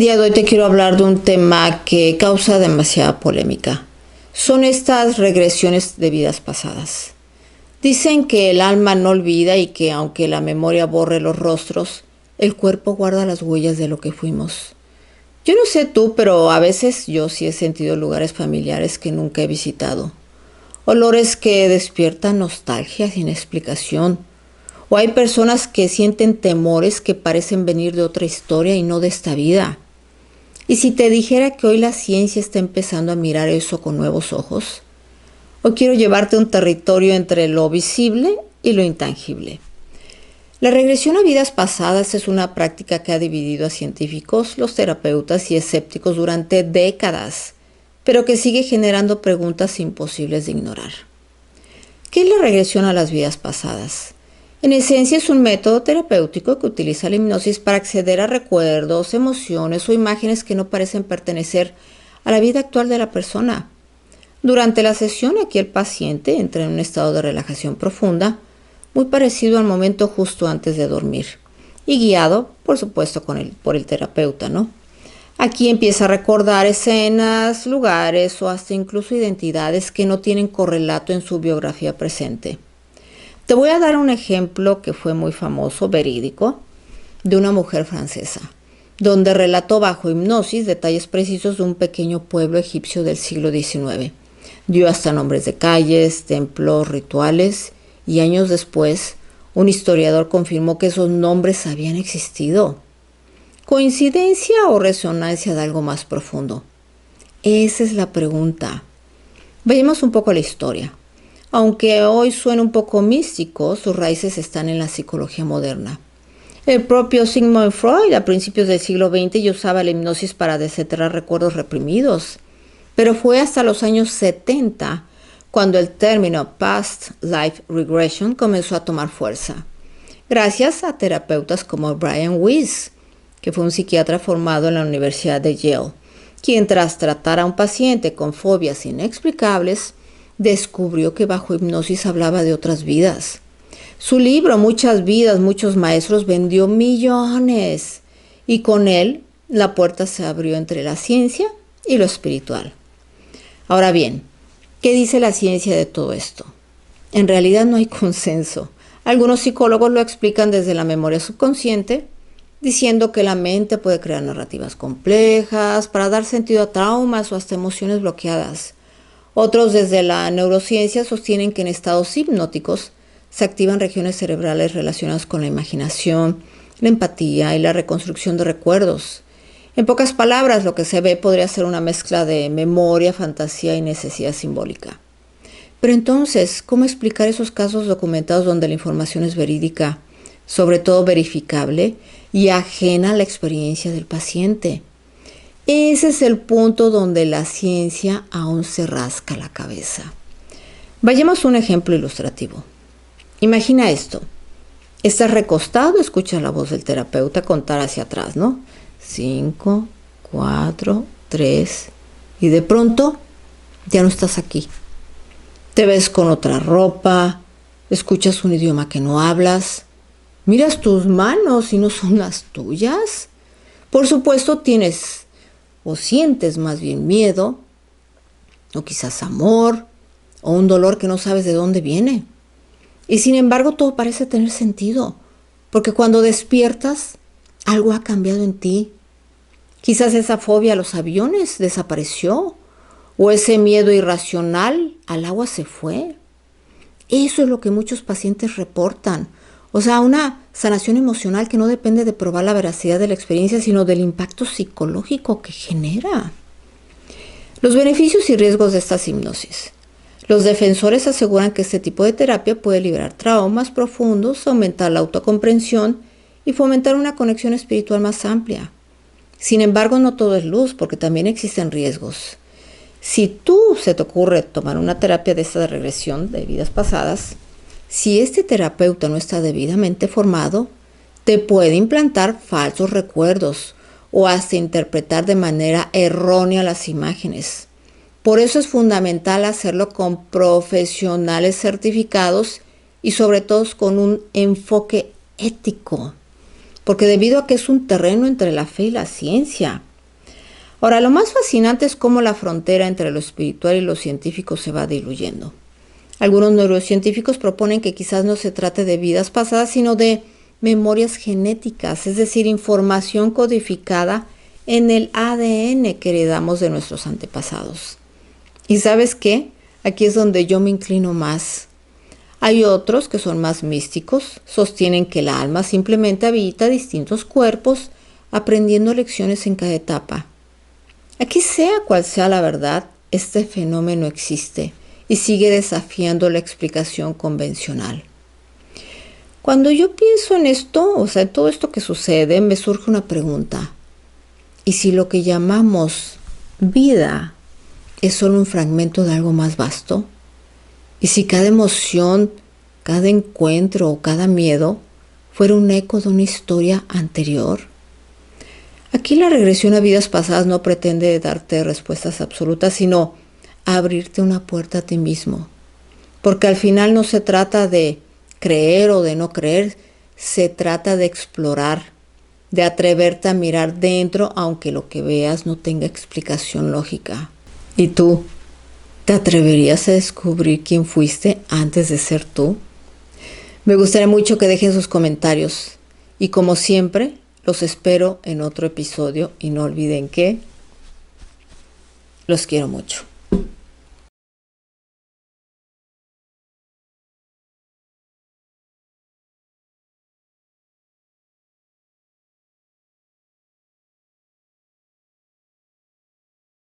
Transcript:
día de hoy te quiero hablar de un tema que causa demasiada polémica. Son estas regresiones de vidas pasadas. Dicen que el alma no olvida y que aunque la memoria borre los rostros, el cuerpo guarda las huellas de lo que fuimos. Yo no sé tú, pero a veces yo sí he sentido lugares familiares que nunca he visitado. Olores que despiertan nostalgia sin explicación. O hay personas que sienten temores que parecen venir de otra historia y no de esta vida. Y si te dijera que hoy la ciencia está empezando a mirar eso con nuevos ojos, hoy quiero llevarte a un territorio entre lo visible y lo intangible. La regresión a vidas pasadas es una práctica que ha dividido a científicos, los terapeutas y escépticos durante décadas, pero que sigue generando preguntas imposibles de ignorar. ¿Qué es la regresión a las vidas pasadas? En esencia es un método terapéutico que utiliza la hipnosis para acceder a recuerdos, emociones o imágenes que no parecen pertenecer a la vida actual de la persona. Durante la sesión aquí el paciente entra en un estado de relajación profunda, muy parecido al momento justo antes de dormir, y guiado, por supuesto, por el terapeuta, ¿no? Aquí empieza a recordar escenas, lugares o hasta incluso identidades que no tienen correlato en su biografía presente. Te voy a dar un ejemplo que fue muy famoso, verídico, de una mujer francesa, donde relató bajo hipnosis detalles precisos de un pequeño pueblo egipcio del siglo XIX. Dio hasta nombres de calles, templos, rituales, y años después, un historiador confirmó que esos nombres habían existido. ¿Coincidencia o resonancia de algo más profundo? Esa es la pregunta. Veamos un poco la historia. Aunque hoy suena un poco místico, sus raíces están en la psicología moderna. El propio Sigmund Freud a principios del siglo XX ya usaba la hipnosis para desenterrar recuerdos reprimidos, pero fue hasta los años 70 cuando el término Past Life Regression comenzó a tomar fuerza, gracias a terapeutas como Brian Weiss, que fue un psiquiatra formado en la Universidad de Yale, quien tras tratar a un paciente con fobias inexplicables, descubrió que bajo hipnosis hablaba de otras vidas. Su libro, Muchas vidas, muchos maestros, vendió millones y con él la puerta se abrió entre la ciencia y lo espiritual. Ahora bien, ¿qué dice la ciencia de todo esto? En realidad no hay consenso. Algunos psicólogos lo explican desde la memoria subconsciente, diciendo que la mente puede crear narrativas complejas para dar sentido a traumas o hasta emociones bloqueadas. Otros desde la neurociencia sostienen que en estados hipnóticos se activan regiones cerebrales relacionadas con la imaginación, la empatía y la reconstrucción de recuerdos. En pocas palabras, lo que se ve podría ser una mezcla de memoria, fantasía y necesidad simbólica. Pero entonces, ¿cómo explicar esos casos documentados donde la información es verídica, sobre todo verificable y ajena a la experiencia del paciente? Ese es el punto donde la ciencia aún se rasca la cabeza. Vayamos a un ejemplo ilustrativo. Imagina esto. Estás recostado, escuchas la voz del terapeuta contar hacia atrás, ¿no? 5, 4, 3, y de pronto ya no estás aquí. Te ves con otra ropa, escuchas un idioma que no hablas, miras tus manos y no son las tuyas. Por supuesto tienes o sientes más bien miedo, o quizás amor, o un dolor que no sabes de dónde viene. Y sin embargo todo parece tener sentido, porque cuando despiertas, algo ha cambiado en ti. Quizás esa fobia a los aviones desapareció, o ese miedo irracional al agua se fue. Eso es lo que muchos pacientes reportan. O sea, una sanación emocional que no depende de probar la veracidad de la experiencia, sino del impacto psicológico que genera. Los beneficios y riesgos de estas hipnosis. Los defensores aseguran que este tipo de terapia puede liberar traumas profundos, aumentar la autocomprensión y fomentar una conexión espiritual más amplia. Sin embargo, no todo es luz, porque también existen riesgos. Si se te ocurre tomar una terapia de esta regresión de vidas pasadas, si este terapeuta no está debidamente formado, te puede implantar falsos recuerdos o hasta interpretar de manera errónea las imágenes. Por eso es fundamental hacerlo con profesionales certificados y sobre todo con un enfoque ético, porque debido a que es un terreno entre la fe y la ciencia, Ahora, lo más fascinante es cómo la frontera entre lo espiritual y lo científico se va diluyendo. Algunos neurocientíficos proponen que quizás no se trate de vidas pasadas, sino de memorias genéticas, es decir, información codificada en el ADN que heredamos de nuestros antepasados. ¿Y sabes qué? Aquí es donde yo me inclino más. Hay otros que son más místicos, sostienen que el alma simplemente habita distintos cuerpos, aprendiendo lecciones en cada etapa. Aquí sea cual sea la verdad, este fenómeno existe y sigue desafiando la explicación convencional. Cuando yo pienso en esto, o sea, en todo esto que sucede, me surge una pregunta. ¿Y si lo que llamamos vida es solo un fragmento de algo más vasto? ¿Y si cada emoción, cada encuentro o cada miedo fuera un eco de una historia anterior? Aquí la regresión a vidas pasadas no pretende darte respuestas absolutas, sino abrirte una puerta a ti mismo. Porque al final no se trata de creer o de no creer, se trata de explorar, de atreverte a mirar dentro, aunque lo que veas no tenga explicación lógica. ¿Y tú? ¿Te atreverías a descubrir quién fuiste antes de ser tú? Me gustaría mucho que dejen sus comentarios. Y como siempre, los espero en otro episodio y no olviden que los quiero mucho.